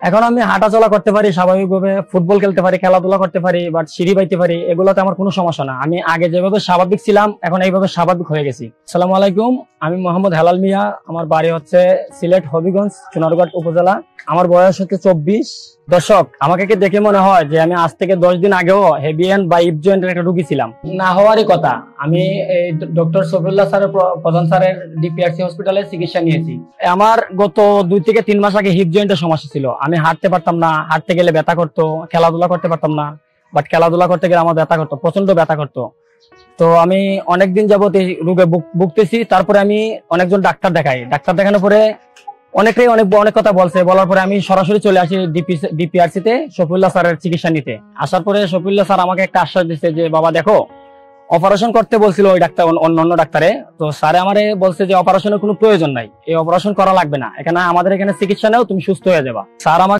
এখন আমি হাঁটাচলা করতে পারি স্বাভাবিকভাবে, ফুটবল খেলতে পারি, খেলাধুলা করতে পারি, বাট সিঁড়ি বাইতে পারি, এগুলোতে আমার কোনো সমস্যা না। আমি আগে যেভাবে স্বাভাবিক ছিলাম এখন এইভাবে স্বাভাবিক হয়ে গেছি। আসসালামু আলাইকুম, আমি মোহাম্মদ হেলাল মিয়া। আমার বাড়ি হচ্ছে সিলেট হবিগঞ্জ সোনারঘাট উপজেলা। আমার বয়স হচ্ছে 24। দর্শক, আমাকে কি দেখে মনে হয় যে আমি আজ থেকে 10 দিন আগেও হেভিয়ান বা হিপ জয়েন্টের একটা রোগী ছিলাম? না হওয়ারই কথা। আমি এই ডক্টর সফিউল্লাহ স্যারের, প্রধান স্যারের ডিপিআরসি হসপিটালে চিকিৎসা নিয়েছি। আমার গত 2 থেকে 3 মাস আগে হিপ জয়েন্টের সমস্যা ছিল। আমি হাঁটতে পারতাম না, হাঁটতে গেলে ব্যথা করতো, খেলাধুলা করতে পারতাম না, বাট খেলাধুলা করতে গেলে আমার ব্যথা করতো, প্রচন্ড ব্যথা করতো। তো আমি অনেকদিন যাবত এই রোগে ভুগতেছি। তারপরে আমি অনেকজন ডাক্তার দেখাই। ডাক্তার দেখানোর পরে অনেকেই অনেক কথা বলছে। বলার পরে আমি সরাসরি চলে আসি ডিপিআরসি তে শফিউল্লাহ স্যারের চিকিৎসা নিতে। আসার পরে শফিউল্লাহ স্যার আমাকে একটা আশ্বাস দিচ্ছে যে বাবা দেখো, অপারেশন করতে বলছিল ওই ডাক্তার, অন্য ডাক্তারে। তো স্যার আমারে বলছে যে অপারেশনের কোনো প্রয়োজন নাই, এই অপারেশন করা লাগবে না, এখানে আমাদের এখানে চিকিৎসা নেও, তুমি সুস্থ হয়ে যাবা। স্যার আমাকে